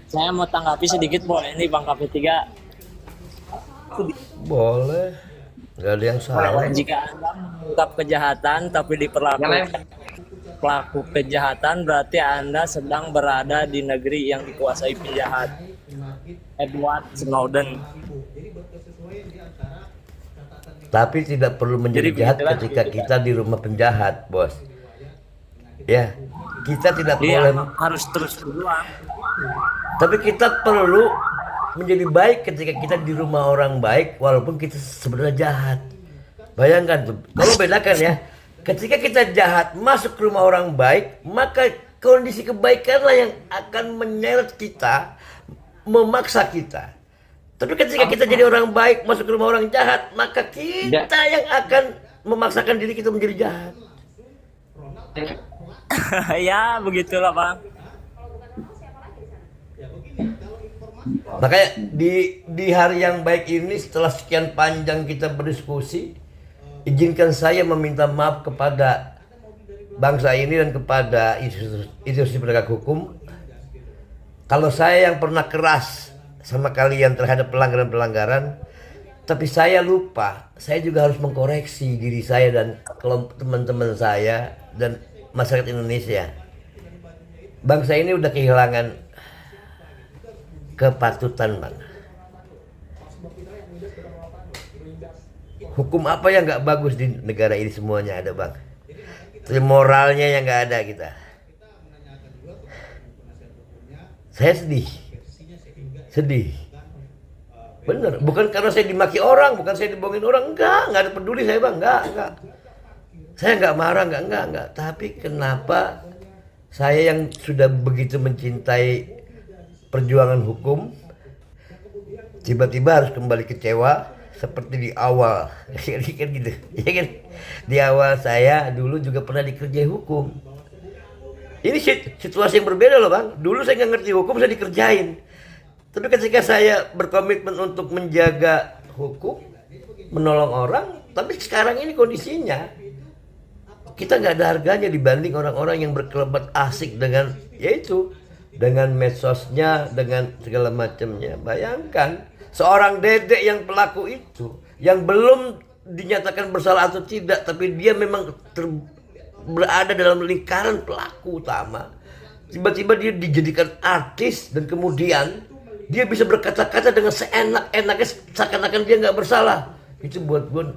Saya mau tanggapi sedikit boleh nih Bang KP3. Boleh, nggak ada yang salah. Jika Anda mengungkap kejahatan tapi diperlakukan pelaku kejahatan, berarti Anda sedang berada di negeri yang dikuasai penjahat. Edward Snowden. Tapi tidak perlu menjadi Jadi jahat begitulah, ketika begitu, kita di rumah penjahat, bos. Ya, kita tidak Iya, boleh. harus terus berjuang. Tapi kita perlu menjadi baik ketika kita di rumah orang baik, walaupun kita sebenarnya jahat. Bayangkan tuh, kalau bedakan ya, ketika kita jahat masuk ke rumah orang baik, maka kondisi kebaikanlah yang akan menyeret kita, memaksa kita. Tapi ketika kita jadi orang baik masuk ke rumah orang jahat, maka kita yang akan memaksakan diri kita menjadi jahat. Ya, begitulah Bang. Makanya di hari yang baik ini, setelah sekian panjang kita berdiskusi, izinkan saya meminta maaf kepada bangsa ini dan kepada institusi penegak hukum. Kalau saya yang pernah keras sama kalian terhadap pelanggaran-pelanggaran, tapi saya lupa, saya juga harus mengkoreksi diri saya dan kelompok teman-teman saya dan masyarakat Indonesia. Bangsa ini udah kehilangan kepatutan, Bang. Hukum apa yang nggak bagus di negara ini semuanya ada, Bang. Tapi moralnya yang nggak ada kita. Saya sedih. Bener, bukan karena saya dimaki orang, bukan saya dibohongin orang, enggak ada peduli saya, Bang, enggak. Saya nggak marah, enggak. Tapi kenapa saya yang sudah begitu mencintai perjuangan hukum tiba-tiba harus kembali kecewa seperti di awal. Kan gitu, ya kan? Di awal saya dulu juga pernah dikerjai hukum. Ini situasi yang berbeda loh, Bang. Dulu saya nggak ngerti hukum, saya dikerjain. Tapi ketika saya berkomitmen untuk menjaga hukum, menolong orang, tapi sekarang ini kondisinya kita nggak ada harganya dibanding orang-orang yang berkelebat asik dengan yaitu dengan medsosnya, dengan segala macamnya. Bayangkan seorang dedek yang pelaku itu, yang belum dinyatakan bersalah atau tidak, tapi dia memang berada dalam lingkaran pelaku utama. Tiba-tiba dia dijadikan artis dan kemudian dia bisa berkata-kata dengan seenak-enaknya seakan-akan dia nggak bersalah. Itu buat gue.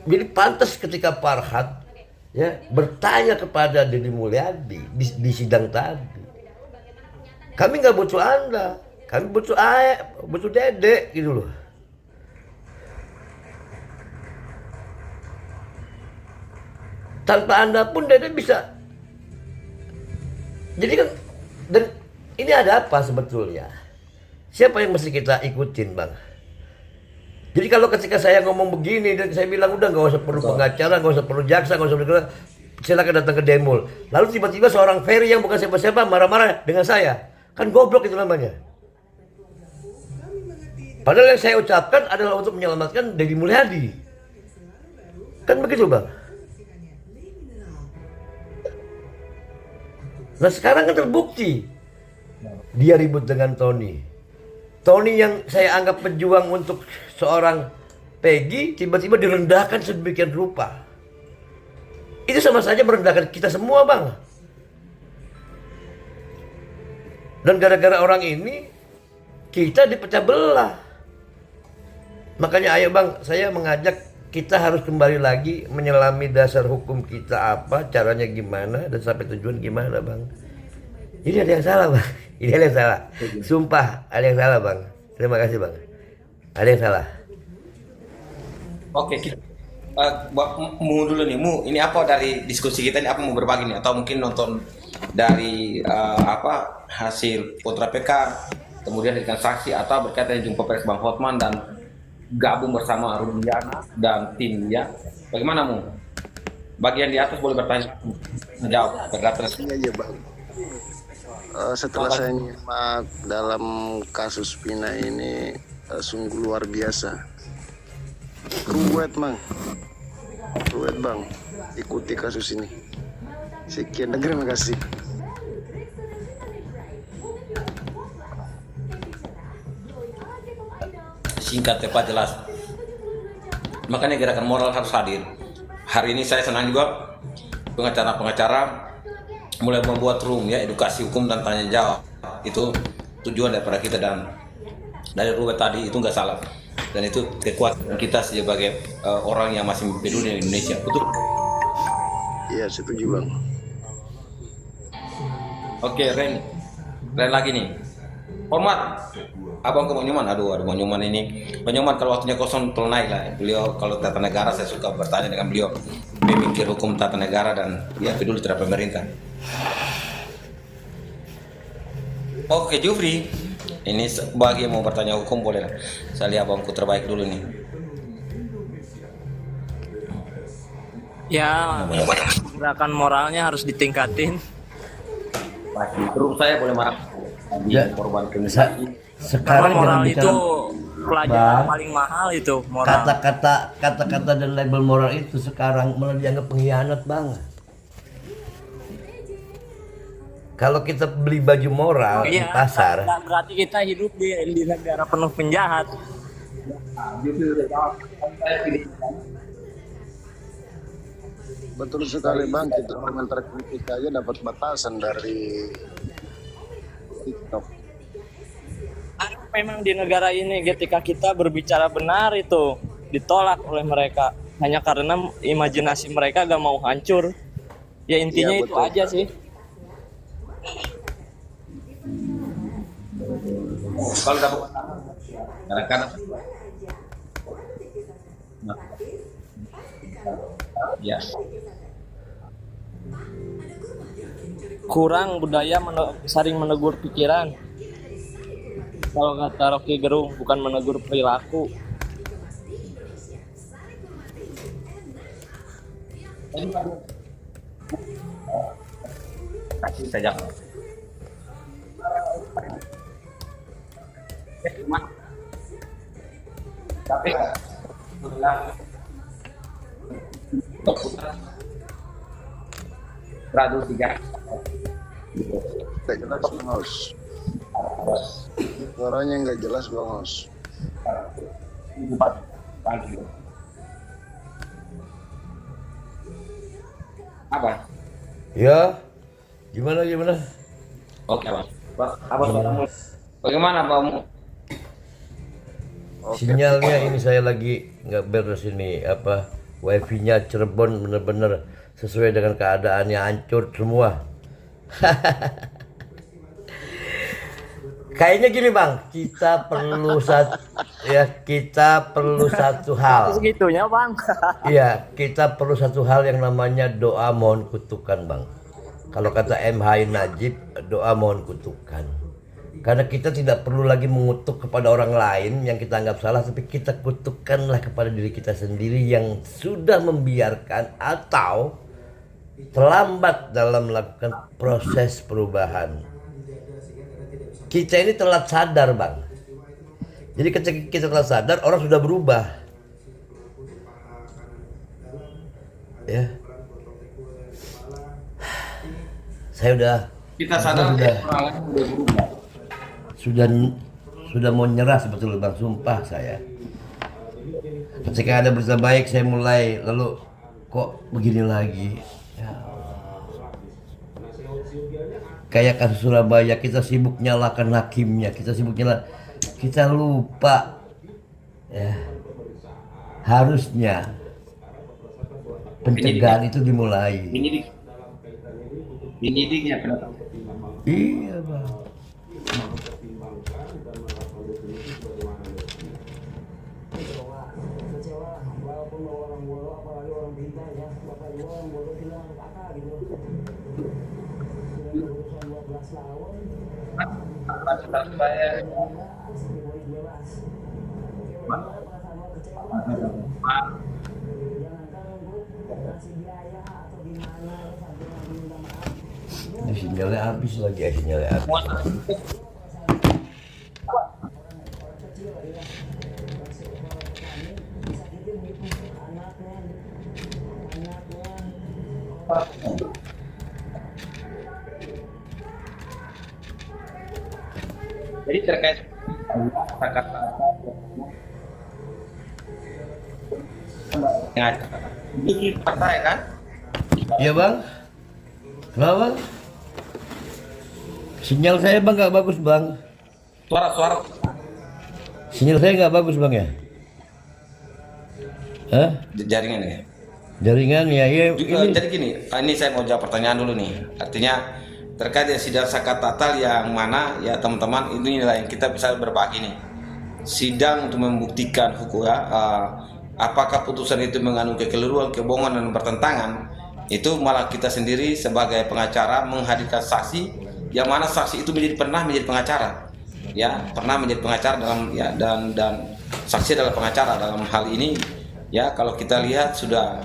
Jadi pantas ketika Farhad ya bertanya kepada Deddy Mulyadi di sidang tadi. Kami nggak butuh Anda, kami butuh butuh Dede gitu loh. Tanpa Anda pun Dede bisa. Jadi kan, dan ini ada apa sebetulnya? Siapa yang mesti kita ikutin, Bang? Jadi kalau ketika saya ngomong begini dan saya bilang udah nggak usah perlu pengacara, nggak usah perlu jaksa, nggak usah perlu, silakan datang ke Demul. Lalu tiba-tiba seorang Ferry yang bukan siapa-siapa marah-marah dengan saya. Kan goblok itu namanya. Padahal yang saya ucapkan adalah untuk menyelamatkan Deddy Mulyadi. Kan begitu, Bang. Nah sekarang kan terbukti dia ribut dengan Tony yang saya anggap pejuang untuk seorang Peggy, tiba-tiba direndahkan sedemikian rupa. Itu sama saja merendahkan kita semua, Bang. Dan gara-gara orang ini kita dipecah belah. Makanya ayo, Bang, saya mengajak kita harus kembali lagi menyelami dasar hukum kita apa, caranya gimana, dan sampai tujuan gimana, Bang. Ini ada yang salah, Bang. Ini ada yang salah. Sumpah, ada yang salah, Bang. Terima kasih, Bang. Ada yang salah. Oke, Mu dulu nih, Mu. Ini apa dari diskusi kita ini? Apa mau berbagi nih? Atau mungkin nonton dari hasil Putra PK, kemudian dengan saksi atau berkaitan jumpa pers Bang Hotman dan gabung bersama Rudiana dan timnya. Bagaimana, Mu? Bagian di atas boleh bertanya, menjawab, berdata. Iya, Bang. Setelah saya nyimak dalam kasus Vina ini sungguh luar biasa. Ruwet, Bang. Ikuti kasus ini. Sekian dan terima kasih. singkat, tepat, jelas. Makanya gerakan moral harus hadir. Hari ini saya senang juga pengacara-pengacara mulai membuat room ya, edukasi hukum dan tanya jawab. Itu tujuan daripada kita, dan dari Ruwet tadi itu nggak salah. Dan itu kekuatan kita sebagai orang yang masih peduli di Indonesia. Betul? Iya, setuju Bang. Oke, Ren lagi nih. Hormat, Abang ke Bang Nyoman. Aduh, Bang Nyoman ini. Bang Nyoman kalau waktunya kosong tolong naik lah. Beliau kalau tata negara saya suka bertanya dengan beliau. Memikir hukum tata negara dan ya peduli terhadap pemerintah. Oke, Jufri. Ini bagi yang mau bertanya hukum boleh. Saya lihat abangku terbaik dulu nih. Ya, gerakan moralnya harus ditingkatin. Terus saya boleh marah. Ya, Korban Karena sekarang moral jangan itu bicara pelajaran Bang, paling mahal itu moral. kata-kata dan label moral itu sekarang malah dianggap pengkhianat Bang. Kalau kita beli baju moral di Iya, pasar, nggak berarti kita hidup di negara penuh penjahat. Betul sekali Bang, kita komentar kritik aja dapat batasan dari TikTok. Karena memang di negara ini ketika kita berbicara benar itu ditolak oleh mereka hanya karena imajinasi mereka gak mau hancur. Ya intinya Iya, itu betul. aja sih. Kalau dapat kadang-kadang ya Kurang budaya saling menegur pikiran. Kalau kata Rocky Gerung, bukan menegur perilaku. kasih saja. Tapi Radu 3 Nggak jelas Bang Os. Suaranya nggak jelas Bang Os. apa? ya gimana? Oke, Bang. Apa suaramu? Bagaimana, Bang? Sinyalnya ini saya lagi nggak beres ini apa wifi-nya Cirebon bener-bener sesuai dengan keadaannya hancur semua. Kayaknya gini Bang, kita perlu satu hal. Segitunya bang. Iya, kita perlu satu hal yang namanya doa mohon kutukan Bang. Kalau kata MH Najib, doa mohon kutukan. Karena kita tidak perlu lagi mengutuk kepada orang lain yang kita anggap salah, tapi kita kutukkanlah kepada diri kita sendiri yang sudah membiarkan atau terlambat dalam melakukan proses perubahan. Kita ini telat sadar Bang. Jadi ketika kita telat sadar, orang sudah berubah. Ya. Saya udah Kita sadar sudah orang lain udah berubah. sudah mau nyerah sebetulnya Bang, sumpah saya. Ketika ada berita baik saya mulai, lalu kok begini lagi. Ya Allah. Kayak kasus Surabaya, kita sibuk nyalakan hakimnya, kita lupa ya. Harusnya pencegahan itu dimulai. Penyidiknya penetap. Iya Bang. Ini sinyalnya habis lagi, sinyalnya habis. Jadi terkait kata-kata Ya, ini partai kan? Iya bang. Kenapa bang? Sinyal saya bang nggak bagus bang. Suara Sinyal saya nggak bagus bang ya? Hah? jaringan ya. Jaringan ya, iya ini. Jadi gini, ini saya mau jawab pertanyaan dulu nih. Artinya terkait dengan sidang zakat tatal yang mana ya teman-teman, inilah yang kita bisa berbagi nih. Sidang untuk membuktikan hukum ya, apakah putusan itu mengandung kekeliruan, kebohongan dan bertentangan, itu malah kita sendiri sebagai pengacara menghadirkan saksi yang mana saksi itu pernah menjadi pengacara, ya pernah menjadi pengacara dalam ya dan saksi adalah pengacara dalam hal ini ya. Kalau kita lihat sudah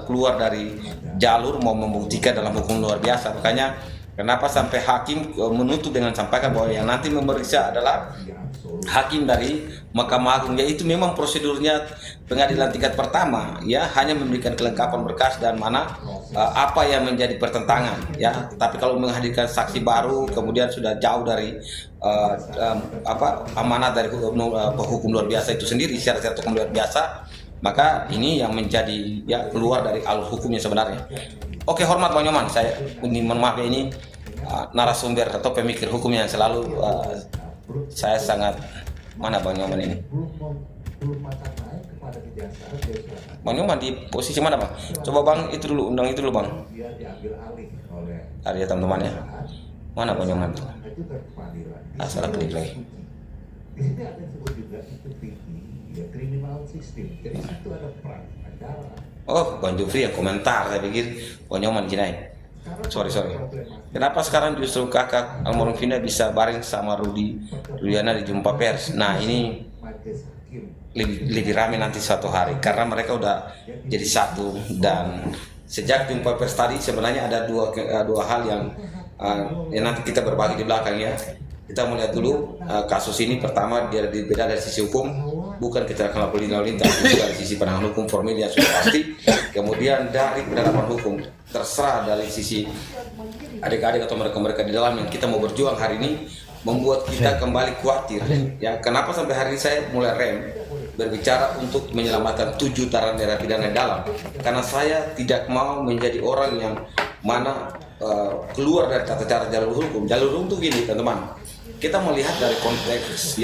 keluar dari jalur mau membuktikan dalam hukum luar biasa, makanya kenapa sampai hakim menuntut dengan sampaikan bahwa yang nanti memeriksa adalah hakim dari Mahkamah Agung, yaitu memang prosedurnya pengadilan tingkat pertama ya, hanya memberikan kelengkapan berkas dan mana apa yang menjadi pertentangan ya. Tapi kalau menghadirkan saksi baru kemudian sudah jauh dari amanat dari hukum luar biasa itu sendiri, syarat-syarat hukum luar biasa, maka ini yang menjadi ya keluar dari alur hukumnya sebenarnya. Oke, hormat Bang Nyoman, saya ini mohon maaf ya, ini narasumber atau pemikir hukum yang selalu saya sangat mana Bang Nyoman ini. Bang Nyoman di posisi mana Bang? Coba Bang itu dulu, undang itu dulu Bang. Ada ya teman-teman ya. Mana Bang Nyoman? Salah klik lagi. Oh, Bang Jufri yang komentar, saya pikir Bang Nyoman Jinai. Sorry. Kenapa sekarang justru kakak almarhum Vina bisa bareng sama Rudiana di jumpa pers? Nah ini lebih ramai nanti suatu hari karena mereka udah jadi satu. Dan sejak jumpa pers tadi sebenarnya ada dua hal yang nanti kita berbagi di belakang ya. Kita melihat dulu kasus ini, pertama dia beda dari sisi hukum, bukan kecelakaan lalu lintas, itu dari sisi penanganan hukum formil yang sudah pasti. Kemudian dari pendalaman hukum, terserah dari sisi adik-adik atau mereka di dalam yang kita mau berjuang hari ini, membuat kita kembali khawatir. Ya, kenapa sampai hari ini saya mulai berbicara untuk menyelamatkan 7 tahanan narapidana dalam, karena saya tidak mau menjadi orang yang mana keluar dari tata cara jalur hukum. Jalur hukum itu gini teman-teman, kita melihat dari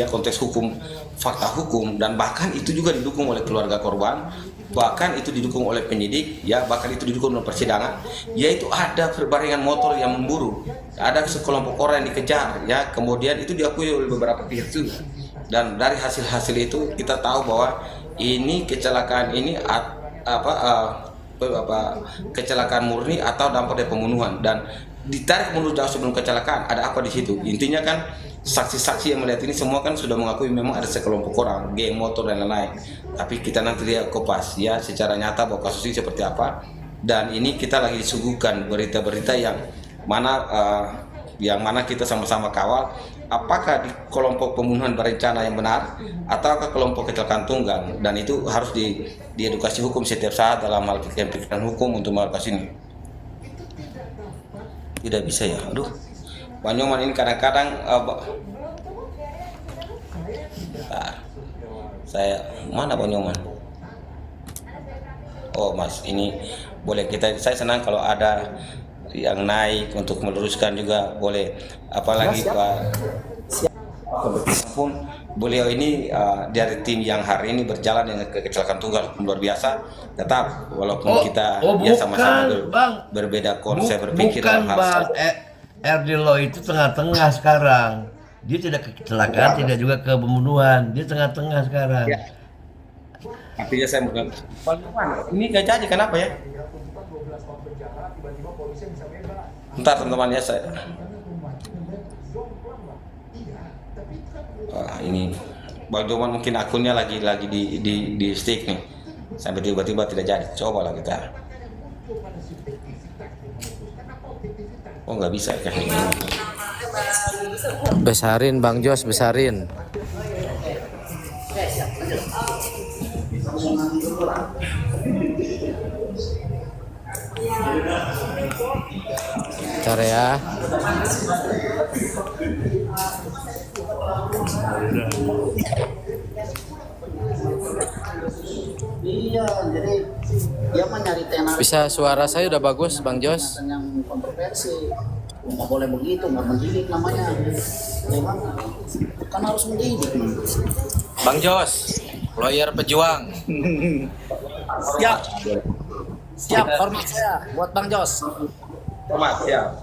konteks hukum, fakta hukum, dan bahkan itu juga didukung oleh keluarga korban, bahkan itu didukung oleh penyidik, ya bahkan itu didukung oleh persidangan, yaitu ada berbarengan motor yang memburu, ada sekelompok orang yang dikejar, ya kemudian itu diakui oleh beberapa pihak juga. Dan dari hasil-hasil itu kita tahu bahwa ini kecelakaan ini kecelakaan murni atau dampak dari pembunuhan, dan ditarik mundur jauh sebelum kecelakaan. Ada apa di situ? Intinya kan saksi-saksi yang melihat ini semua kan sudah mengakui memang ada sekelompok orang, geng motor dan lain-lain. Tapi kita nanti lihat kopas ya secara nyata bahwa kasus ini seperti apa. Dan ini kita lagi disuguhkan berita-berita yang mana kita sama-sama kawal. Apakah di kelompok pembunuhan berencana yang benar ataukah kelompok kecelakaan tunggal, dan itu harus diedukasi hukum setiap saat dalam hal pikiran hukum untuk melakukan ini. Tidak bisa ya, aduh Bang Nyoman ini kadang-kadang saya mana Bang Nyoman? Oh Mas, ini boleh saya senang kalau ada yang naik untuk meluruskan juga boleh, apalagi Pak pun beliau ini dari tim yang hari ini berjalan dengan kecelakaan tunggal luar biasa, tetap walaupun kita ya sama-sama berbeda konsep berpikir dalam hal Bang Erdilo itu tengah-tengah sekarang, dia tidak kecelakaan, tidak juga ke pembunuhan, dia tengah-tengah sekarang ya. Artinya saya bukan ini gak jadi, kenapa ya? Bentar teman-teman ya, saya ini Bang Joman mungkin akunnya lagi di stick nih, sampai tiba-tiba tidak jadi. Cobalah kita. Oh nggak bisa kayak gini. Besarin Bang Jos, besarin. Bentar ya. Iya, jadi dia mah nyari tenar Bisa suara saya udah bagus Bang Jos. yang kontroversi. Nggak boleh begitu, nggak mendidik namanya. Memang kan harus mendidik. Bang Jos, lawyer pejuang. Siap. Siap, hormat saya buat Bang Jos. Hormat, ya.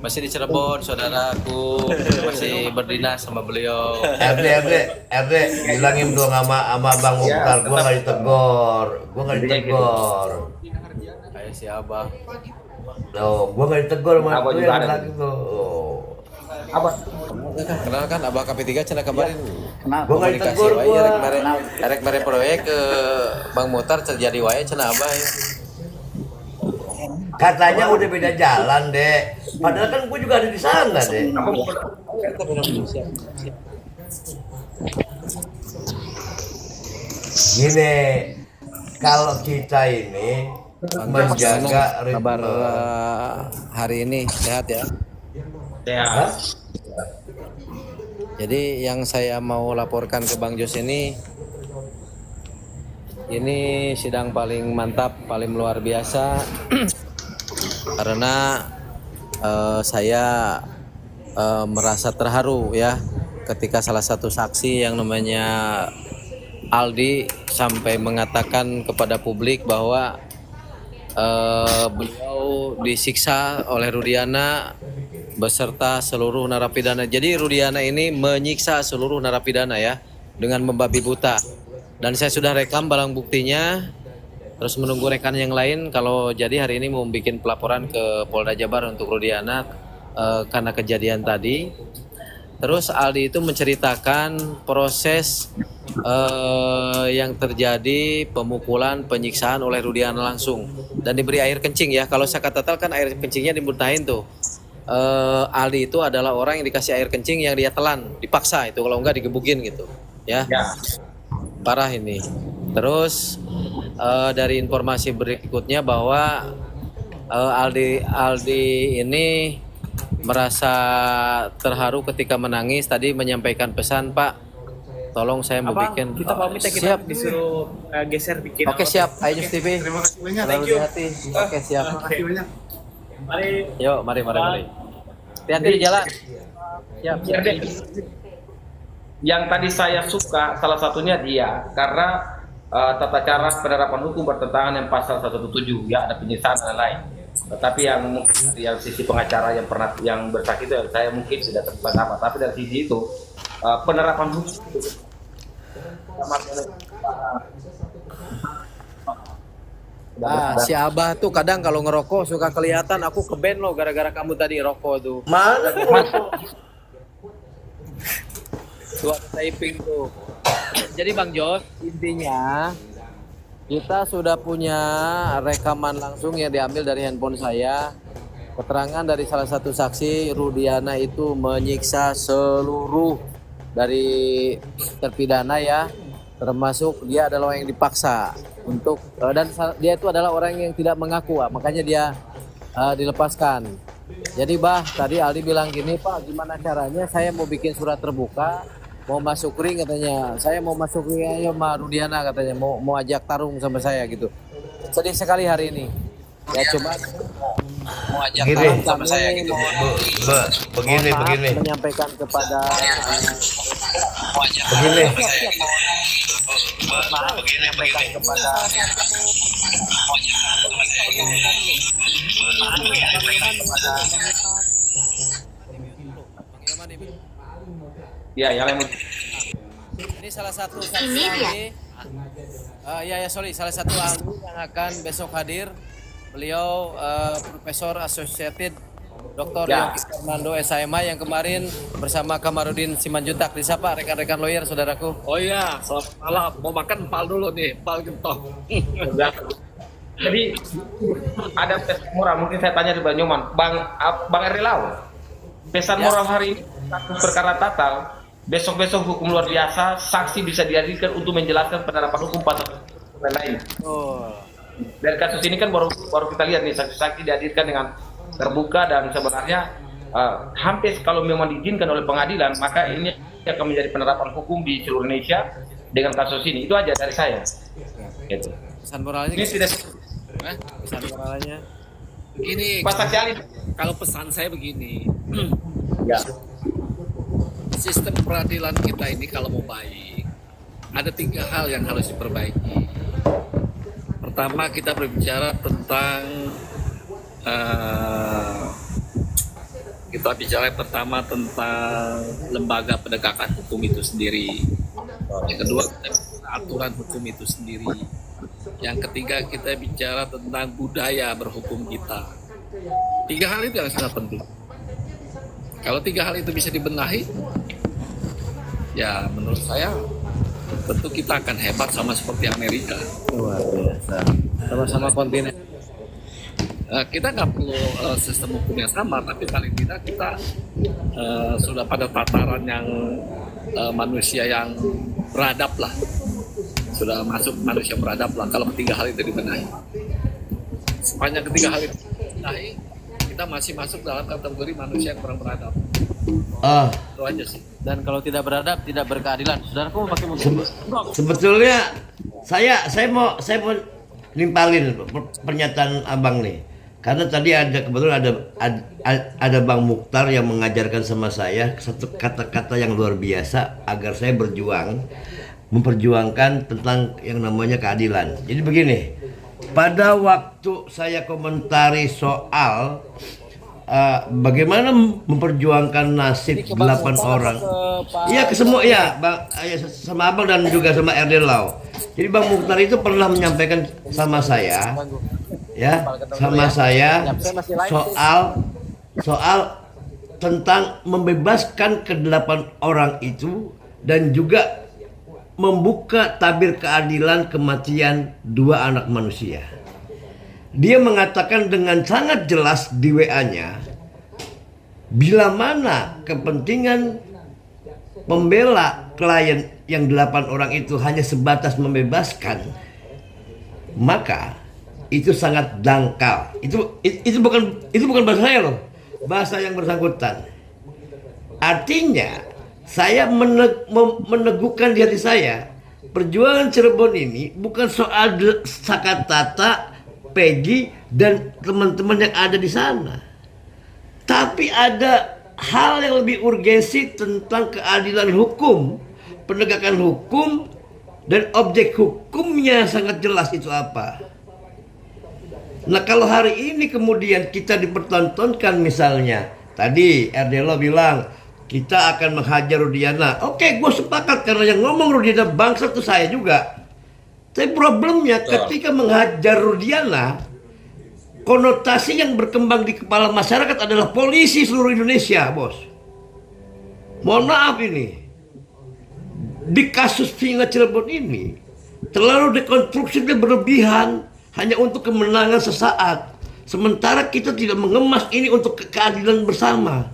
Masih di Cirebon, saudaraku. Masih berdinas sama beliau. RD, bilangin dong sama Bang Mukhtar, gua nggak ditegur, Kayak si Abah. gua nggak ditegur sama Abah tuh juga yang ada. lagi tuh. Apa? Kenal kan Abah KP3 cenah kabarin. Kenapa? Gua nggak Komunikasi ditegur wae gua. rek mere proyek ke Bang Mutar terjadi wae cenah Abah ya. Katanya udah beda jalan, Dek. Padahal kan gua juga ada di sana, Dek. Gini, kalau kita ini menjaga Kabar ritme. hari ini sehat ya. Ya. Jadi yang saya mau laporkan ke Bang Jos ini sidang paling mantap, paling luar biasa karena saya merasa terharu ya ketika salah satu saksi yang namanya Aldi sampai mengatakan kepada publik bahwa beliau disiksa oleh Rudiana beserta seluruh narapidana. Jadi Rudiana ini menyiksa seluruh narapidana ya dengan membabi buta. Dan saya sudah rekam barang buktinya. Terus menunggu rekan yang lain kalau jadi hari ini mau bikin pelaporan ke Polda Jabar untuk Rudiana karena kejadian tadi. Terus Aldi itu menceritakan proses yang terjadi pemukulan, penyiksaan oleh Rudiana langsung dan diberi air kencing ya. Kalau saya katakan kan air kencingnya dimuntahin tuh. Aldi itu adalah orang yang dikasih air kencing yang dia telan, dipaksa itu kalau enggak digebukin gitu ya. Parah ini. Terus dari informasi berikutnya bahwa Aldi ini merasa terharu ketika menangis tadi menyampaikan pesan, Pak tolong saya mau bikin Kita pamit ya, kita siap. disuruh geser bikin. Oke siap, Ayo TV. Terima kasih banyak. Selalu hati. Oke siap. Terima kasih banyak. Mari. Yuk mari. Hati-hati di jalan. Siap. Ya, Dek. Yang tadi saya suka salah satunya dia karena tata cara penerapan hukum bertentangan yang pasal 117 ya ada penyiksaan dan lain-lain. Tetapi yang sisi pengacara yang bersaksi itu saya mungkin tidak terpendapat. Tapi dari sisi itu penerapan hukum Si Abah tuh kadang kalau ngerokok suka kelihatan aku ke band loh gara-gara kamu tadi rokok tuh. Mana gua? Tuh ada typing tuh. Jadi Bang Jos, intinya kita sudah punya rekaman langsung yang diambil dari handphone saya. Keterangan dari salah satu saksi, Rudiana itu menyiksa seluruh dari terpidana ya. Termasuk dia adalah orang yang dipaksa untuk dan dia itu adalah orang yang tidak mengaku, makanya dia dilepaskan. Jadi tadi Aldi bilang gini, Pak, gimana caranya saya mau bikin surat terbuka, mau masuk ring katanya. Saya mau masuk ring ayo sama Rudiana katanya, mau ajak tarung sama saya gitu. Sedih sekali hari ini. Ya coba mau ajak Gini. tarung sama saya gitu. Begini. Menyampaikan kepada Begini. kepada ya yang lain. ini salah satu saksi ahli. Salah satu ahli yang akan besok hadir. Beliau Profesor Associated Dr. Ya. Yogi Fernando SIMA yang kemarin bersama Kamarudin Simanjuntak. Disapa rekan-rekan lawyer saudaraku. Oh iya, selamat malam. Mau makan empal dulu nih, empal gentong. Jadi ada pesan moral, mungkin saya tanya di Banyuman, Bang Erilau, pesan moral hari ini kasus perkara Tatal, besok-besok hukum luar biasa, saksi bisa dihadirkan untuk menjelaskan penerapan hukum pasal lain. Oh. Dari kasus ini kan baru kita lihat nih saksi-saksi dihadirkan dengan terbuka dan sebenarnya hampir kalau memang diizinkan oleh pengadilan maka ini akan menjadi penerapan hukum di seluruh Indonesia dengan kasus ini. Itu aja dari saya. Gitu. Pesan moralnya Ini tidak pesan moralnya. Begini, Pak Saksi Ali. kalau pesan saya begini, Ya. sistem peradilan kita ini kalau mau baik, ada 3 hal yang harus diperbaiki. Pertama, kita berbicara tentang lembaga penegakan hukum itu sendiri. Yang kedua, kita bicara aturan hukum itu sendiri. Yang ketiga, kita bicara tentang budaya berhukum kita. 3 hal itu yang sangat penting. Kalau 3 hal itu bisa dibenahi, ya menurut saya tentu kita akan hebat sama seperti Amerika. Luar biasa. Sama-sama kontinen. Kita nggak perlu sistem hukum yang sama, tapi paling tidak kita sudah pada tataran yang manusia yang beradab lah. Sudah masuk manusia beradab lah kalau 3 hal itu dibenahi. Sepanjang 3 hal itu dibenahi, kita masih masuk dalam kategori manusia yang kurang beradab. Itu aja sih. Dan kalau tidak beradab, tidak berkeadilan. Saudaraku mau pakai mobil? Sebetulnya saya mau nimpalin pernyataan abang nih, karena tadi kebetulan ada Bang Mukhtar yang mengajarkan sama saya satu kata-kata yang luar biasa agar saya memperjuangkan tentang yang namanya keadilan. Jadi begini, pada waktu saya komentari soal bagaimana memperjuangkan nasib 8 orang. Iya, ke semua ya, Bang, sama Abang dan juga sama RD Lau. Jadi Bang Mukhtar itu pernah menyampaikan sama saya, ya, soal tentang membebaskan ke-8 orang itu dan juga membuka tabir keadilan kematian 2 anak manusia. Dia mengatakan dengan sangat jelas di WA-nya, bila mana kepentingan membela klien yang 8 orang itu hanya sebatas membebaskan, maka itu sangat dangkal. Itu bukan bahasa saya loh, bahasa yang bersangkutan. Artinya saya meneguhkan di hati saya, perjuangan Cirebon ini bukan soal Sakatata, Peggy dan teman-teman yang ada di sana, tapi ada hal yang lebih urgensi tentang keadilan hukum, penegakan hukum, dan objek hukumnya sangat jelas itu apa. Nah, kalau hari ini kemudian kita dipertontonkan, misalnya tadi RDLO bilang kita akan menghajar Rudiana. Oke, gue sepakat karena yang ngomong Rudiana bangsa itu saya juga. Tapi problemnya ketika menghajar Rudiana, konotasi yang berkembang di kepala masyarakat adalah polisi seluruh Indonesia, bos. Mohon maaf ini, di kasus Vina Cirebon ini terlalu dekonstruksinya berlebihan hanya untuk kemenangan sesaat, sementara kita tidak mengemas ini untuk keadilan bersama.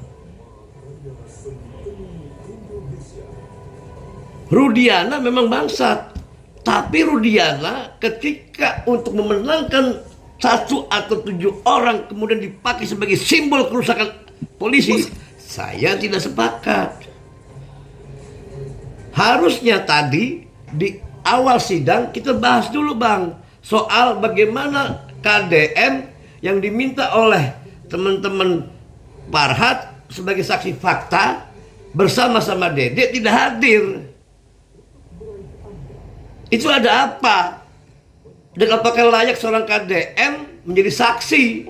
Rudiana memang bangsat, tapi Rudiana ketika untuk memenangkan 1 atau 7 orang kemudian dipakai sebagai simbol kerusakan polisi, saya tidak sepakat. Harusnya tadi di awal sidang kita bahas dulu, Bang, soal bagaimana KDM yang diminta oleh teman-teman Farhad sebagai saksi fakta bersama-sama Dede tidak hadir. Itu ada apa? Dan apakah layak seorang KDM menjadi saksi?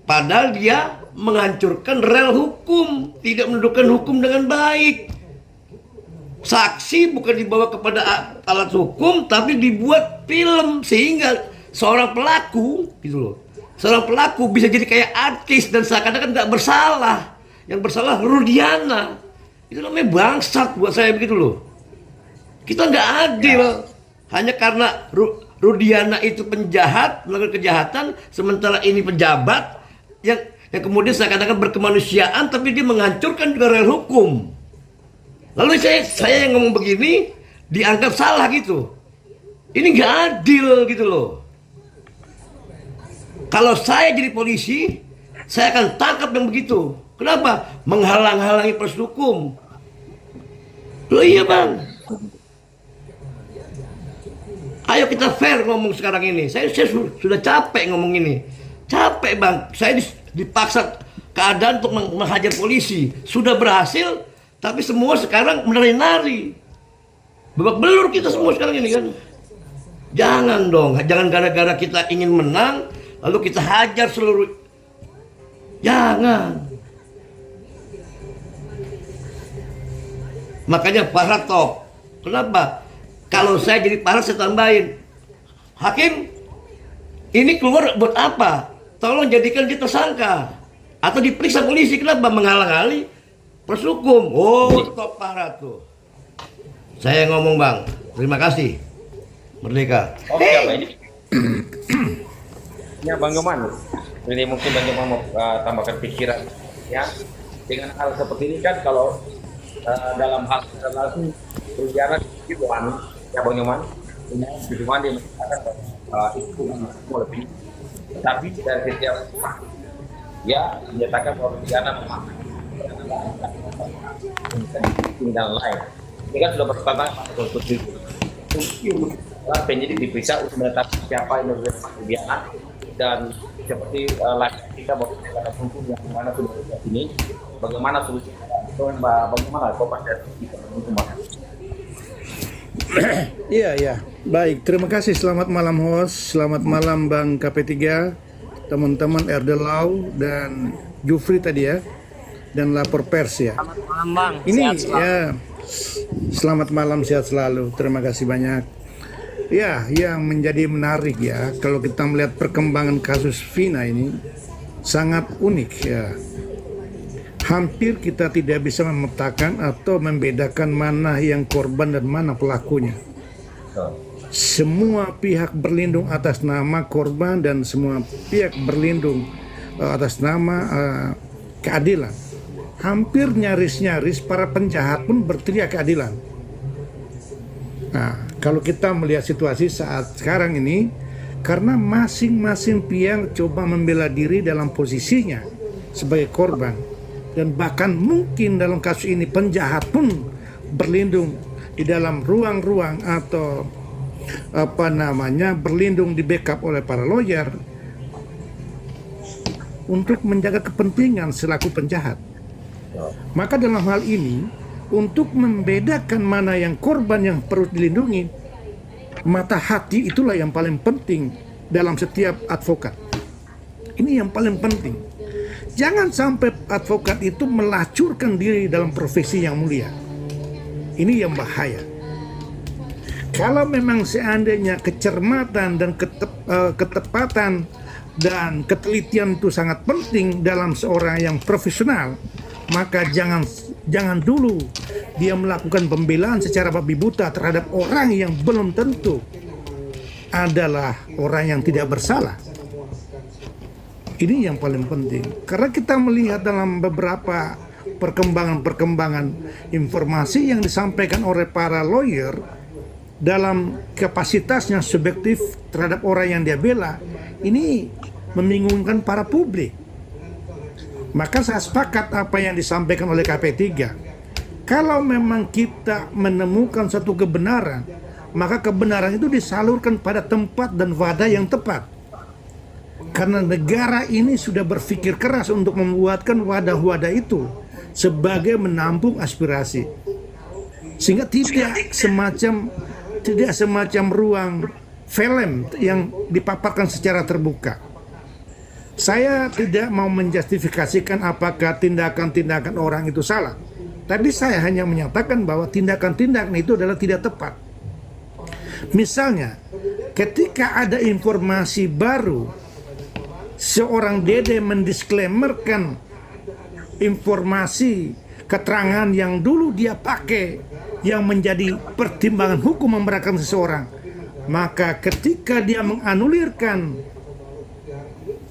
Padahal dia menghancurkan rel hukum, tidak mendudukan hukum dengan baik. Saksi bukan dibawa kepada alat hukum, tapi dibuat film sehingga seorang pelaku, gitu loh, seorang pelaku bisa jadi kayak artis dan seakan-akan nggak bersalah. Yang bersalah Rudiana. Itu namanya bangsat buat saya begitu loh. Kita nggak adil hanya karena Rudiana itu penjahat, melakukan kejahatan, sementara ini pejabat yang kemudian seakan-akan berkemanusiaan, tapi dia menghancurkan juga rel hukum. Lalu saya yang ngomong begini dianggap salah gitu. Ini nggak adil gitu loh. Kalau saya jadi polisi, saya akan tangkap yang begitu. Kenapa? Menghalang-halangi proses hukum. Loh iya, Bang. Ayo kita fair ngomong sekarang ini. Saya sudah capek ngomong ini. Capek bang. Saya dipaksa keadaan untuk menghajar polisi. Sudah berhasil, tapi semua sekarang menari-nari. Babak belur kita semua sekarang ini kan. Jangan dong. Jangan gara-gara kita ingin menang, lalu kita hajar seluruh. Jangan. Makanya Farhad top. Kenapa? Kalau saya jadi Farhad saya tambahin, hakim ini keluar buat apa? Tolong jadikan dia tersangka atau diperiksa polisi. Kenapa menghalang-halangi proses hukum? Oh, top Farhad tuh. Saya ngomong bang, terima kasih. Merdeka. Oke, Pak, ini. Ya, Bang Yoman. Ini mungkin Bang Yoman mau tambahkan pikiran ya. Dengan hal seperti ini kan kalau dalam hal langsung berjalan gitu kan, ya Bang Yoman. Ini dia mengatakan itu lebih. Tapi dari setiap ya menyatakan bahwa pidana memang dan lain. Ini kan sudah bertentangan untuk penyidik diperiksa untuk menetapkan siapa yang menerima pidana dan seperti kita bahwa hukum yang mana sudah ini bagaimana solusi bagaimana kopas kita untuk Iya. Baik, terima kasih. Selamat malam host, selamat malam Bang KP3, teman-teman Erdelau dan Jufri tadi ya, dan lapor pers ya. Selamat malam Bang. Ini Sehat selalu. ya, selamat malam, sehat selalu. Terima kasih banyak. Ya, yang menjadi menarik ya, kalau kita melihat perkembangan kasus Vina ini sangat unik ya. Hampir kita tidak bisa memetakan atau membedakan mana yang korban dan mana pelakunya. Semua pihak berlindung atas nama korban dan semua pihak berlindung atas nama keadilan. Hampir nyaris-nyaris para penjahat pun berteriak keadilan. Nah, kalau kita melihat situasi saat sekarang ini, karena masing-masing pihak coba membela diri dalam posisinya sebagai korban, dan bahkan mungkin dalam kasus ini penjahat pun berlindung di dalam ruang-ruang atau berlindung di backup oleh para lawyer untuk menjaga kepentingan selaku penjahat. Maka dalam hal ini, untuk membedakan mana yang korban yang perlu dilindungi, mata hati itulah yang paling penting dalam setiap advokat. Ini yang paling penting. Jangan sampai advokat itu melacurkan diri dalam profesi yang mulia. Ini yang bahaya. Kalau memang seandainya kecermatan dan ketepatan dan ketelitian itu sangat penting dalam seorang yang profesional, maka jangan dulu dia melakukan pembelaan secara babi buta terhadap orang yang belum tentu adalah orang yang tidak bersalah. Ini yang paling penting. Karena kita melihat dalam beberapa perkembangan informasi yang disampaikan oleh para lawyer dalam kapasitasnya subjektif terhadap orang yang dia bela, ini membingungkan para publik. Maka saya sepakat apa yang disampaikan oleh KP3. Kalau memang kita menemukan satu kebenaran, maka kebenaran itu disalurkan pada tempat dan wadah yang tepat. Karena negara ini sudah berpikir keras untuk membuatkan wadah-wadah itu sebagai menampung aspirasi. Sehingga tidak semacam ruang film yang dipaparkan secara terbuka. Saya tidak mau menjustifikasikan apakah tindakan-tindakan orang itu salah. Tapi saya hanya menyatakan bahwa tindakan-tindakan itu adalah tidak tepat. Misalnya, ketika ada informasi baru, seorang Dede mendisklaimerkan informasi keterangan yang dulu dia pakai yang menjadi pertimbangan hukum memberatkan seseorang, maka ketika dia menganulirkan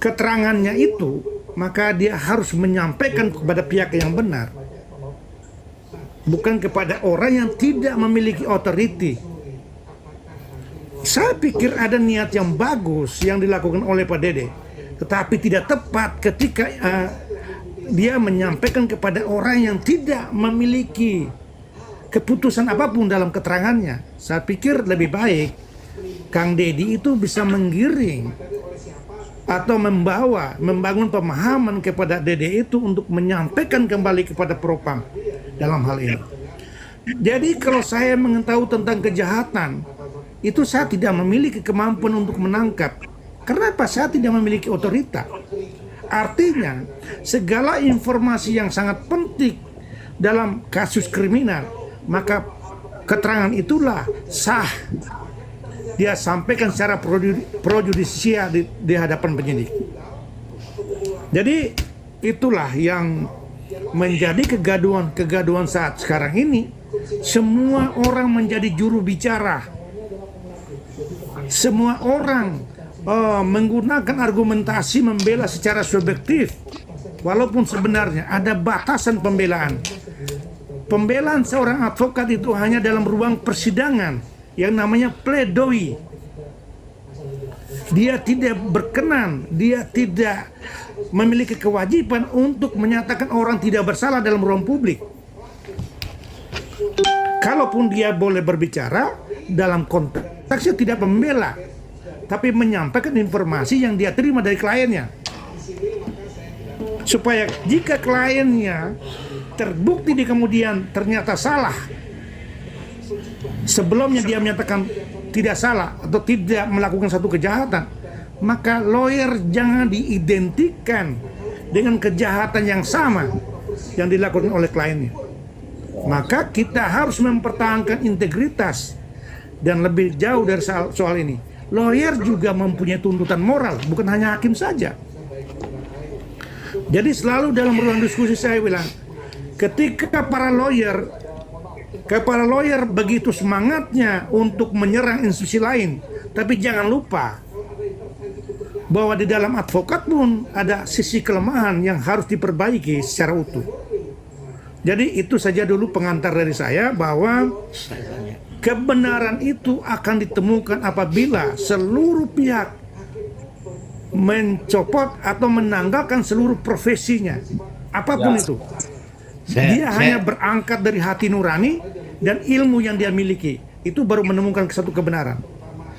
keterangannya itu, maka dia harus menyampaikan kepada pihak yang benar, bukan kepada orang yang tidak memiliki otoriti. Saya pikir ada niat yang bagus yang dilakukan oleh Pak Dede, tetapi tidak tepat ketika dia menyampaikan kepada orang yang tidak memiliki keputusan apapun dalam keterangannya. Saya pikir lebih baik Kang Deddy itu bisa menggiring atau membangun pemahaman kepada Dede itu untuk menyampaikan kembali kepada Propam dalam hal ini. Jadi kalau saya mengetahui tentang kejahatan, itu saya tidak memiliki kemampuan untuk menangkap. Karena apa? Saya tidak memiliki otoritas. Artinya, segala informasi yang sangat penting dalam kasus kriminal, maka keterangan itulah sah dia sampaikan secara projudisia di hadapan penyidik. Jadi itulah yang menjadi kegaduhan saat sekarang ini. Semua orang menjadi juru bicara. Semua orang menggunakan argumentasi membela secara subjektif, walaupun sebenarnya ada batasan pembelaan. Pembelaan seorang advokat itu hanya dalam ruang persidangan yang namanya pledoi. Dia tidak berkenan, dia tidak memiliki kewajiban untuk menyatakan orang tidak bersalah dalam ruang publik. Kalaupun dia boleh berbicara dalam konteksnya tidak membela, tapi menyampaikan informasi yang dia terima dari kliennya. Supaya jika kliennya terbukti di kemudian ternyata salah, sebelumnya dia menyatakan tidak salah atau tidak melakukan satu kejahatan, maka lawyer jangan diidentikan dengan kejahatan yang sama yang dilakukan oleh kliennya. Maka kita harus mempertahankan integritas. Dan lebih jauh dari soal ini, lawyer juga mempunyai tuntutan moral, bukan hanya hakim saja. Jadi selalu dalam ruang diskusi saya bilang, ketika para lawyer begitu semangatnya untuk menyerang institusi lain, tapi jangan lupa bahwa di dalam advokat pun ada sisi kelemahan yang harus diperbaiki secara utuh. Jadi itu saja dulu pengantar dari saya, bahwa kebenaran itu akan ditemukan apabila seluruh pihak mencopot atau menanggalkan seluruh profesinya, apapun itu. Dia hanya berangkat dari hati nurani dan ilmu yang dia miliki. Itu baru menemukan satu kebenaran.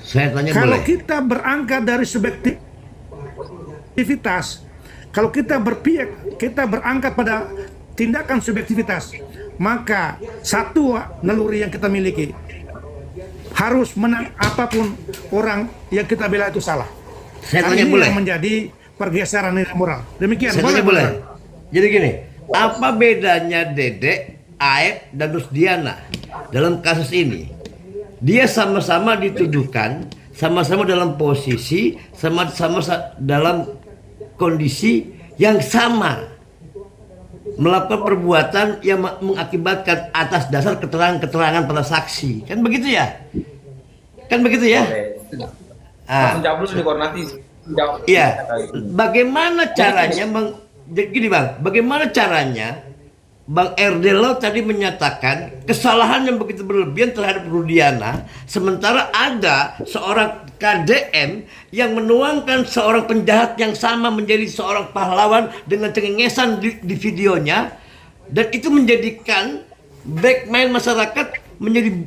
Saya tanya Kalau boleh? kita berangkat dari subjektivitas, kalau kita berpihak, kita berangkat pada tindakan subjektivitas, maka satu naluri yang kita miliki, harus menang apapun orang yang kita bela itu salah. Saya tanya ini boleh? yang menjadi pergeseran nilai moral. Demikian. Saya tanya boleh? Jadi gini, apa bedanya Dede, Aep, dan Rusdiana dalam kasus ini? Dia sama-sama dituduhkan, sama-sama dalam posisi, sama-sama dalam kondisi yang sama, melakukan perbuatan yang mengakibatkan atas dasar keterangan-keterangan para saksi. Kan begitu ya? Kan begitu ya? Langsung jawab dulu nih, Bang, nanti jawab. Iya. Bagaimana caranya gini Bang, bagaimana caranya Bang Erdelo tadi menyatakan kesalahan yang begitu berlebihan terhadap Rudiana, sementara ada seorang KDM yang menuangkan seorang penjahat yang sama menjadi seorang pahlawan dengan cengengesan di videonya, dan itu menjadikan backman masyarakat menjadi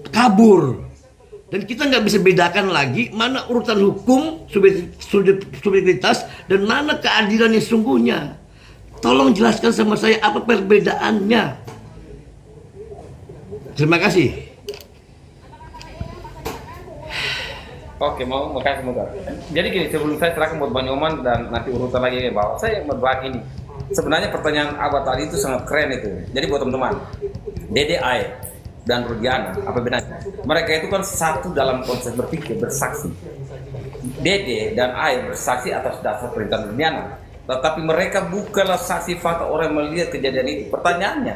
kabur. Dan kita nggak bisa bedakan lagi mana urutan hukum, subjektivitas, dan mana keadilan yang sungguhnya. Tolong jelaskan sama saya apa perbedaannya. Terima kasih. Oke, makasih Muga. Jadi gini, sebelum saya serahkan buat Bang Nyoman dan nanti urutan lagi ke bawah, saya berbagi ini. Sebenarnya pertanyaan Abah tadi itu sangat keren itu. Jadi buat teman-teman, Dede, Aep, dan Rudiana, apa bedanya? Mereka itu kan satu dalam konsep berpikir, bersaksi. Dede dan Aep bersaksi atas dasar perintah Rudiana. Tetapi mereka bukanlah saksi fakta orang yang melihat kejadian itu. Pertanyaannya,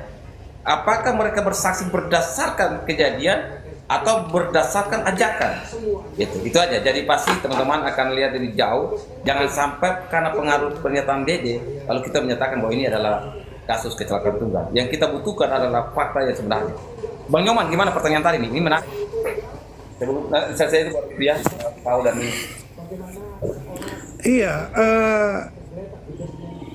apakah mereka bersaksi berdasarkan kejadian atau berdasarkan ajakan? Itu aja. Jadi pasti teman-teman akan lihat dari jauh. Jangan sampai karena pengaruh pernyataan Dede lalu kita menyatakan bahwa ini adalah kasus kecelakaan tunggal. Yang kita butuhkan adalah fakta yang sebenarnya. Bang Nyoman, gimana pertanyaan tadi ini? Ini menarik. Sebelum saya itu dia tahu dan ini. Iya,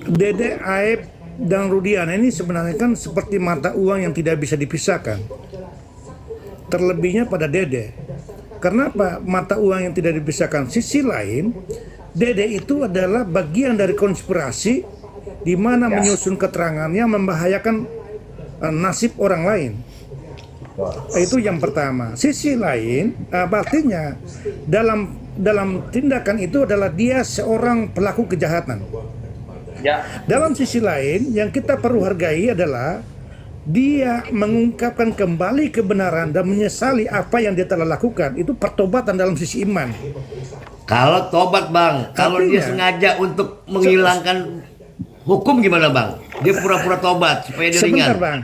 Dede, Aep, dan Rudiana ini sebenarnya kan seperti mata uang yang tidak bisa dipisahkan. Terlebihnya pada Dede. Karena apa? Mata uang yang tidak dipisahkan. Sisi lain, Dede itu adalah bagian dari konspirasi di mana menyusun keterangannya membahayakan nasib orang lain. Itu yang pertama. Sisi lain, artinya dalam tindakan itu adalah dia seorang pelaku kejahatan. Dalam sisi lain, yang kita perlu hargai adalah dia mengungkapkan kembali kebenaran dan menyesali apa yang dia telah lakukan. Itu pertobatan dalam sisi iman. Kalau tobat Bang, kalau dia sengaja untuk menghilangkan hukum gimana Bang? Dia pura-pura tobat supaya dia ringan. Sebentar Bang.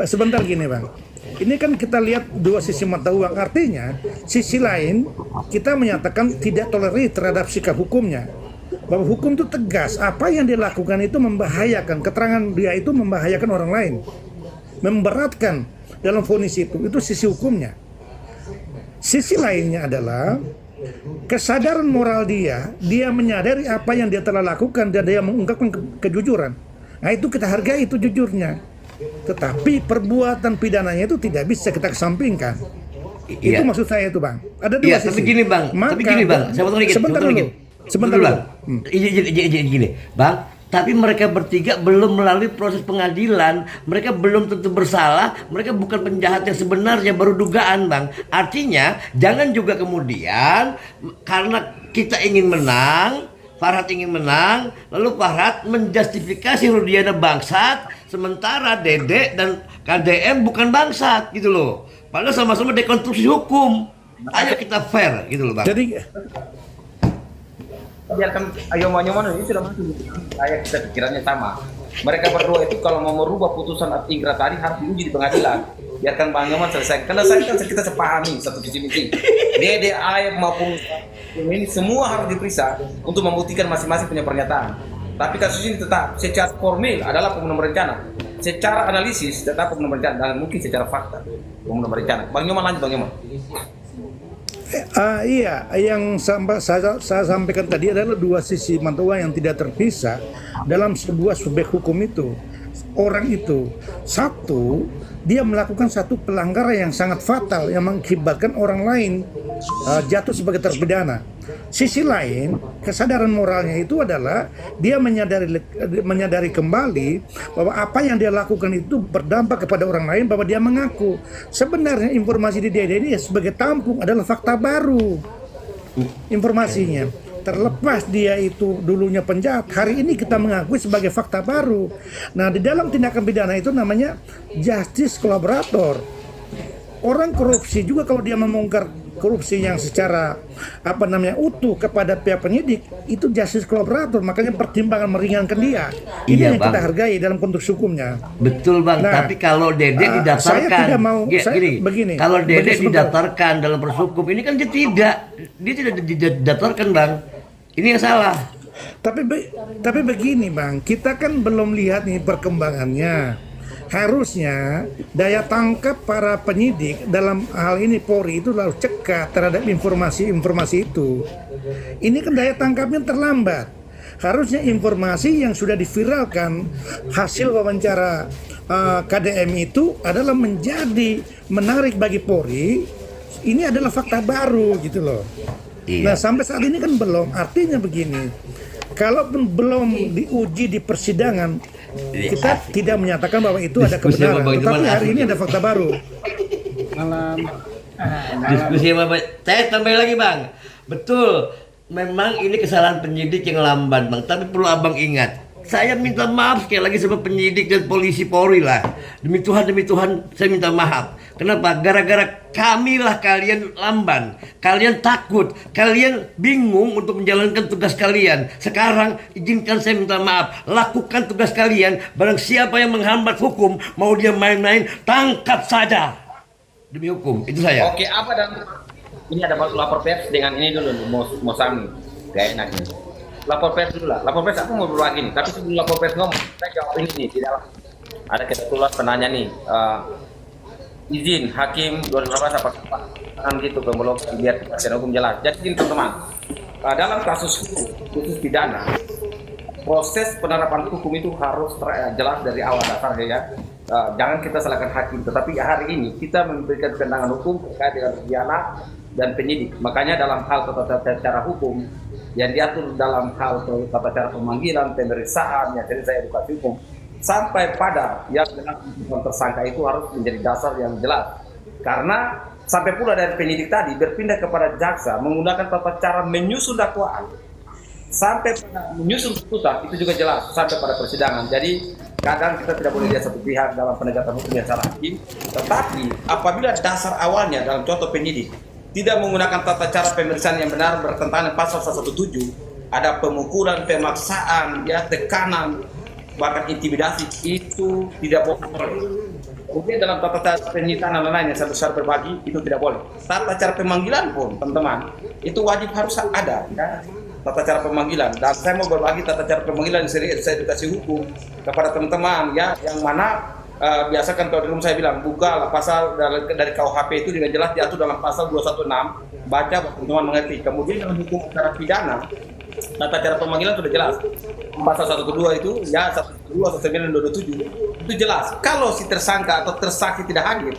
Sebentar gini Bang. Ini kan kita lihat dua sisi mata uang. Artinya sisi lain kita menyatakan tidak tolerir terhadap sikap hukumnya. Bahwa hukum itu tegas, apa yang dia lakukan itu membahayakan, keterangan dia itu membahayakan orang lain, memberatkan dalam vonis itu sisi hukumnya. Sisi lainnya adalah kesadaran moral dia menyadari apa yang dia telah lakukan dan dia mengungkapkan kejujuran. Nah itu kita hargai itu jujurnya. Tetapi perbuatan pidananya itu tidak bisa kita kesampingkan. Itu maksud saya itu Bang. Ada dua sisi. Tapi gini Bang, sebentar dulu. Gini, Bang. Tapi mereka bertiga belum melalui proses pengadilan. Mereka belum tentu bersalah. Mereka bukan penjahat yang sebenarnya, baru dugaan, Bang. Artinya, jangan juga kemudian karena kita ingin menang, Farhad ingin menang, lalu Farhad menjustifikasi Rudiana bangsat, sementara Dede dan KDM bukan bangsat, gitu loh. Padahal sama-sama dekonstruksi hukum. Ayo kita fair, gitu loh, Bang. Jadi biarkan Ayoman ini sudah masuk. Saya kita pikirannya sama. Mereka berdua itu kalau mau merubah putusan ingkrah tadi harus diuji di pengadilan. Biarkan Bang Yoman selesai. Karena saya kan kita sepahami satu visi-misi. Dede, Ayep maupun ini semua harus diperiksa untuk membuktikan masing-masing punya pernyataan. Tapi kasus ini tetap secara formil adalah pembunuhan berencana. Secara analisis tetap pembunuhan berencana dan mungkin secara fakta pembunuhan berencana. Bang Yoman lanjut Bang Yoman. Iya, yang saya sampaikan tadi adalah dua sisi mata uang yang tidak terpisah dalam sebuah subjek hukum itu. Orang itu, satu, dia melakukan satu pelanggaran yang sangat fatal yang mengakibatkan orang lain jatuh sebagai terpidana. Sisi lain, kesadaran moralnya itu adalah dia menyadari kembali bahwa apa yang dia lakukan itu berdampak kepada orang lain, bahwa dia mengaku sebenarnya informasi di Dede ini sebagai tampung adalah fakta baru. Informasinya terlepas dia itu dulunya penjahat, hari ini kita mengakui sebagai fakta baru. Nah, di dalam tindakan pidana itu namanya justice collaborator. Orang korupsi juga kalau dia membongkar korupsi yang secara utuh kepada pihak penyidik, itu justice collaborator, makanya pertimbangan meringankan dia. Ini yang Bang, kita hargai dalam konteks hukumnya. Betul Bang, nah, tapi kalau Dede didaftarkan, saya tidak mau, begini. Kalau Dede didaftarkan dalam proses hukum ini kan dia tidak didaftarkan Bang. Ini yang salah. Tapi begini Bang, kita kan belum lihat nih perkembangannya. Harusnya daya tangkap para penyidik dalam hal ini Polri itu lalu cekat terhadap informasi-informasi itu. Ini kan daya tangkapnya terlambat. Harusnya informasi yang sudah diviralkan hasil wawancara KDM itu adalah menjadi menarik bagi Polri. Ini adalah fakta baru gitu loh. Nah sampai saat ini kan belum. Artinya begini, kalaupun belum diuji di persidangan, kita tidak menyatakan bahwa itu ada kebenaran. Tapi hari ini ada fakta baru. Diskusi sama saya tambah lagi Bang. Betul, memang ini kesalahan penyidik yang lamban Bang. Tapi perlu Abang ingat, saya minta maaf sekali lagi sama penyidik dan polisi Polri lah. Demi Tuhan saya minta maaf. Kenapa? Gara-gara kamilah kalian lamban, kalian takut, kalian bingung untuk menjalankan tugas kalian. Sekarang izinkan saya minta maaf, lakukan tugas kalian. Barang siapa yang menghambat hukum, mau dia main-main, tangkap saja. Demi hukum, itu saya. Oke, apa dan ini ada lapor pers dengan ini dulu, mau Sami. Gak enak ini. Lapor pers dulu lah. Lapor pers aku mau dulu lagi nih. Tapi sebelum lapor pers ngomong, saya jawab ini nih di dalam. Ada kebetulan penanya nih. Izin hakim 2018 apa gitu belum biar secara hukum jelas. Jadi gini teman-teman, dalam kasus khusus pidana, proses penerapan hukum itu harus jelas dari awal dasarnya ya. jangan kita salahkan hakim, tetapi hari ini kita memberikan kewenangan hukum terkait dengan Rudiana dan penyidik. Makanya dalam hal tata cara hukum yang diatur dalam hal tata cara pemanggilan, pemeriksaan, yang tadi saya edukasi hukum, sampai pada yang tersangka itu harus menjadi dasar yang jelas. Karena sampai pula dari penyidik tadi berpindah kepada jaksa menggunakan tata cara menyusun dakwaan sampai pada menyusun putusan, itu juga jelas sampai pada persidangan. Jadi kadang kita tidak boleh lihat satu pihak dalam penegakan hukum yang salah hakim, tetapi apabila dasar awalnya dalam contoh penyidik tidak menggunakan tata cara pemeriksaan yang benar bertentangan dengan pasal 117, ada pemukulan, pemaksaan, ya tekanan, bahkan intimidasi, itu tidak boleh. Kemudian dalam tata cara penyitaan dan lain-lain yang sebesar berbagi, itu tidak boleh. Tata cara pemanggilan pun, teman-teman, itu wajib harus ada, ya. Tata cara pemanggilan. Dan saya mau berbagi tata cara pemanggilan dari saya edukasi hukum kepada teman-teman, ya, yang mana biasa kan kalau di rumah saya bilang buka pasal dari KUHP itu dengan jelas diatur dalam pasal 216, baca teman-teman mengerti. Kemudian dalam hukum acara pidana tata cara pemanggilan sudah jelas, pasal 112 itu ya 112, 1927 itu jelas. Kalau si tersangka atau tersaksi tidak hadir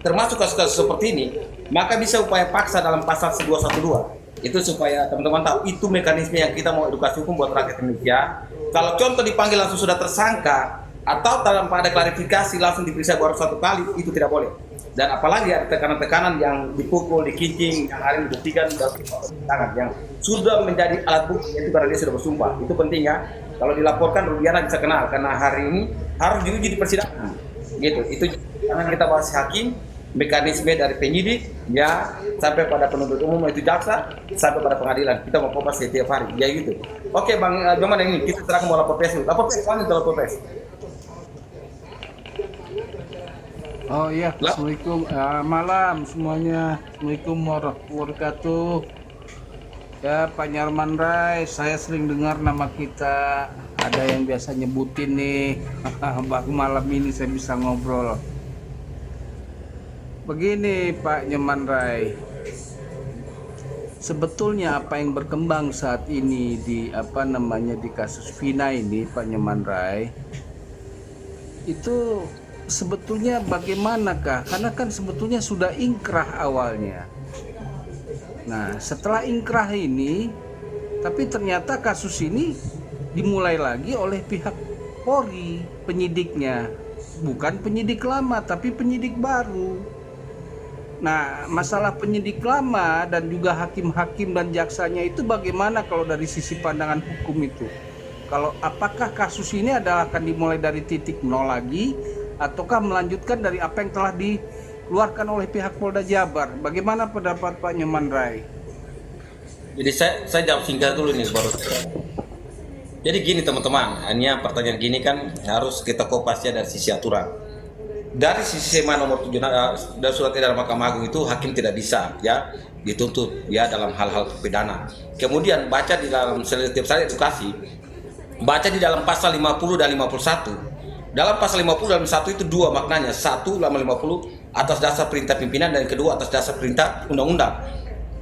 termasuk kasus-kasus seperti ini, maka bisa upaya paksa dalam pasal 212. Itu supaya teman-teman tahu, itu mekanisme yang kita mau edukasi hukum buat rakyat Indonesia. Kalau contoh dipanggil langsung sudah tersangka atau tanpa ada klarifikasi langsung diperiksa baru satu kali, itu tidak boleh. Dan apalagi ada tekanan-tekanan yang dipukul, dikincing, yang hari dibuktikan dalam tangan yang sudah menjadi alat bukti, itu karena dia sudah bersumpah. Itu penting ya. Kalau dilaporkan Rudiana bisa kenal, karena hari ini harus diuji di persidangan. Gitu. Itu karena kita bahas hakim, mekanisme dari penyidik ya sampai pada penuntut umum, itu jaksa, sampai pada pengadilan. Kita mau kopas setiap hari, ya gitu. Oke Bang Joman, ini kita serahkan mau lapor pes. Lapor pes, mana itu lapor pes? Oh iya, Assalamualaikum, malam semuanya. Assalamualaikum warahmatullahi wabarakatuh. Ya Pak Nyarman Rai, saya sering dengar nama kita, ada yang biasa nyebutin nih. Baru malam ini saya bisa ngobrol. Begini Pak Nyarman Rai, sebetulnya apa yang berkembang saat ini di di kasus Vina ini Pak Nyarman Rai, itu sebetulnya bagaimanakah? Karena kan sebetulnya sudah ingkrah awalnya. Nah, setelah ingkrah ini, tapi ternyata kasus ini dimulai lagi oleh pihak Polri, penyidiknya. Bukan penyidik lama, tapi penyidik baru. Nah, masalah penyidik lama dan juga hakim-hakim dan jaksanya itu bagaimana kalau dari sisi pandangan hukum itu? Kalau apakah kasus ini adalah akan dimulai dari titik nol lagi, ataukah melanjutkan dari apa yang telah dikeluarkan oleh pihak Polda Jabar? Bagaimana pendapat Pak Nyarman Rai? Jadi saya jawab singkat dulu nih baru. Jadi gini teman-teman, hanya pertanyaan gini kan harus kita kopasnya dari sisi aturan. Dari sisi SMA nomor 7 dan surat edaran Mahkamah Agung itu hakim tidak bisa ya dituntut ya dalam hal-hal pidana. Kemudian baca di dalam setiap saya edukasi, baca di dalam pasal 50 dan 51. Dalam pasal 50 dan 1 itu dua maknanya. Satu, lama 50 atas dasar perintah pimpinan, dan kedua atas dasar perintah undang-undang.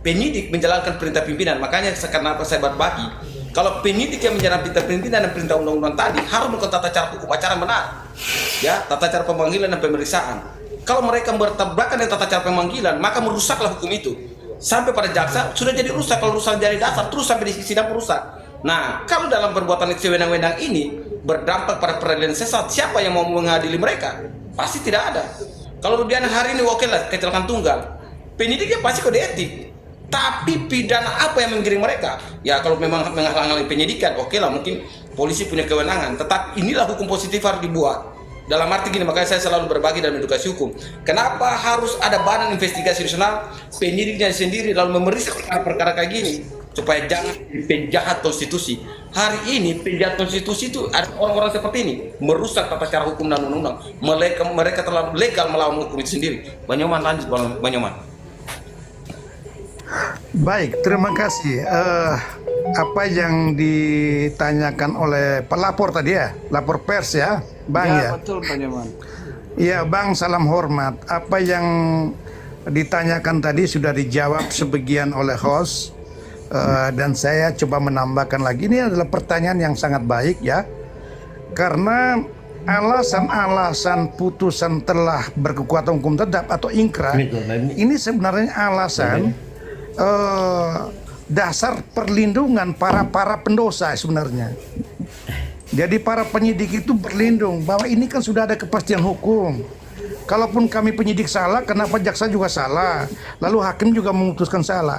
Penyidik menjalankan perintah pimpinan, makanya kenapa saya berbagi. Kalau penyidik yang menjalankan perintah pimpinan dan perintah undang-undang tadi harus melakukan tata cara hukum acara benar. Ya, tata cara pemanggilan dan pemeriksaan. Kalau mereka bertabrakan dengan tata cara pemanggilan, maka merusaklah hukum itu. Sampai pada jaksa sudah jadi rusak. Kalau rusak jadi dasar, terus sampai di sidang merusak. Nah, kalau dalam perbuatan sewenang-wenang ini berdampak pada peradilan sesat, siapa yang mau mengadili mereka? Pasti tidak ada. Kalau Rudiana hari ini oke lah kecelakaan tunggal, penyidiknya pasti kode etik. Tapi pidana apa yang menggiring mereka? Ya kalau memang menghalangi penyidikan, oke lah mungkin polisi punya kewenangan. Tetapi inilah hukum positif harus dibuat. Dalam arti gini, makanya saya selalu berbagi dalam edukasi hukum. Kenapa harus ada badan investigasi nasional, penyidiknya sendiri lalu memeriksa perkara kayak gini? Supaya jangan penjahat konstitusi. Hari ini penjahat konstitusi itu ada orang-orang seperti ini, merusak tata cara hukum dan undang-undang. Mereka terlalu legal melawan hukum itu sendiri. Banyoman, lanjut Banyoman. Baik, terima kasih. Apa yang ditanyakan oleh pelapor tadi ya, lapor pers ya, Bang ya? Betul Pak Nyarman. Iya Bang, salam hormat. Apa yang ditanyakan tadi sudah dijawab sebagian oleh host. Dan saya coba menambahkan lagi, ini adalah pertanyaan yang sangat baik ya, karena alasan-alasan putusan telah berkekuatan hukum tetap atau ingkrah ini sebenarnya alasan dasar perlindungan para pendosa sebenarnya. Jadi para penyidik itu berlindung bahwa ini kan sudah ada kepastian hukum. Kalaupun kami penyidik salah, kenapa jaksa juga salah? Lalu hakim juga memutuskan salah.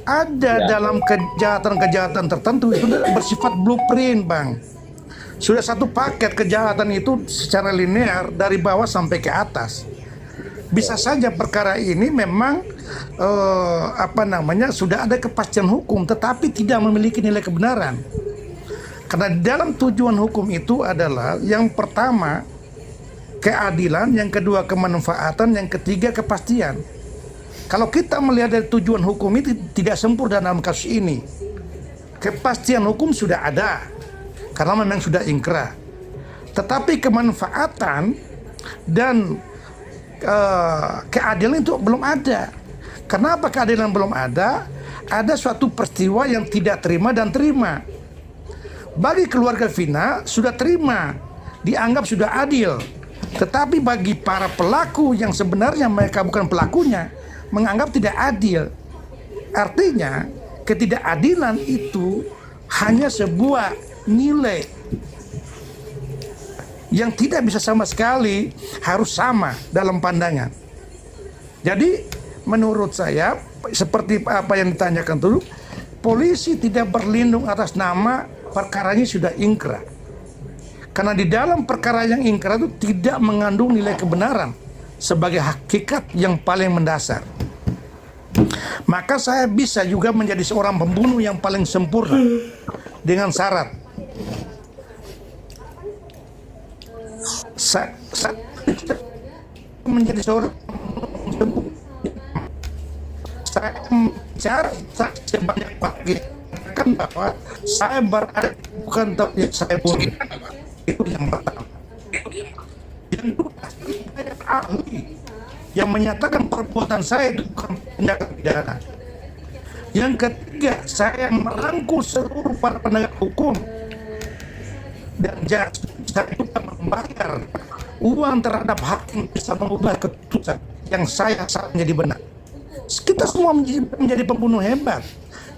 Ada dalam kejahatan-kejahatan tertentu itu bersifat blueprint, Bang. Sudah satu paket kejahatan itu secara linear dari bawah sampai ke atas. Bisa saja perkara ini memang sudah ada kepastian hukum, tetapi tidak memiliki nilai kebenaran. Karena dalam tujuan hukum itu adalah yang pertama keadilan, yang kedua kemanfaatan, yang ketiga kepastian. Kalau kita melihat dari tujuan hukum itu tidak sempurna dalam kasus ini. Kepastian hukum sudah ada karena memang sudah ingkrah. Tetapi kemanfaatan dan keadilan itu belum ada. Kenapa keadilan belum ada? Ada suatu peristiwa yang tidak terima dan terima. Bagi keluarga Vina sudah terima, dianggap sudah adil. Tetapi bagi para pelaku yang sebenarnya mereka bukan pelakunya, menganggap tidak adil. Artinya ketidakadilan itu hanya sebuah nilai yang tidak bisa sama sekali harus sama dalam pandangan. Jadi menurut saya seperti apa yang ditanyakan dulu, polisi tidak berlindung atas nama perkaranya sudah ingkrah. Karena di dalam perkara yang ingkrah itu tidak mengandung nilai kebenaran sebagai hakikat yang paling mendasar. Maka saya bisa juga menjadi seorang pembunuh yang paling sempurna dengan syarat saya menjadi seorang saya mencari sebanyak pagi kan bahwa saya berada bukan tempat saya bunuh. Itu yang pertama. Yang kedua, saya ahli yang menyatakan perbuatan saya itu bukan tindak pidana. Yang ketiga, saya merangkul seluruh para penegak hukum dan saya juga membayar uang terhadap hakim bisa mengubah keputusan yang saya rasa menjadi benar. Kita semua menjadi pembunuh hebat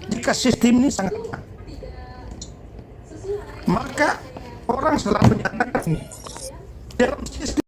jika sistem ini sangat kuat. Maka orang selalu menyatakan dalam sistem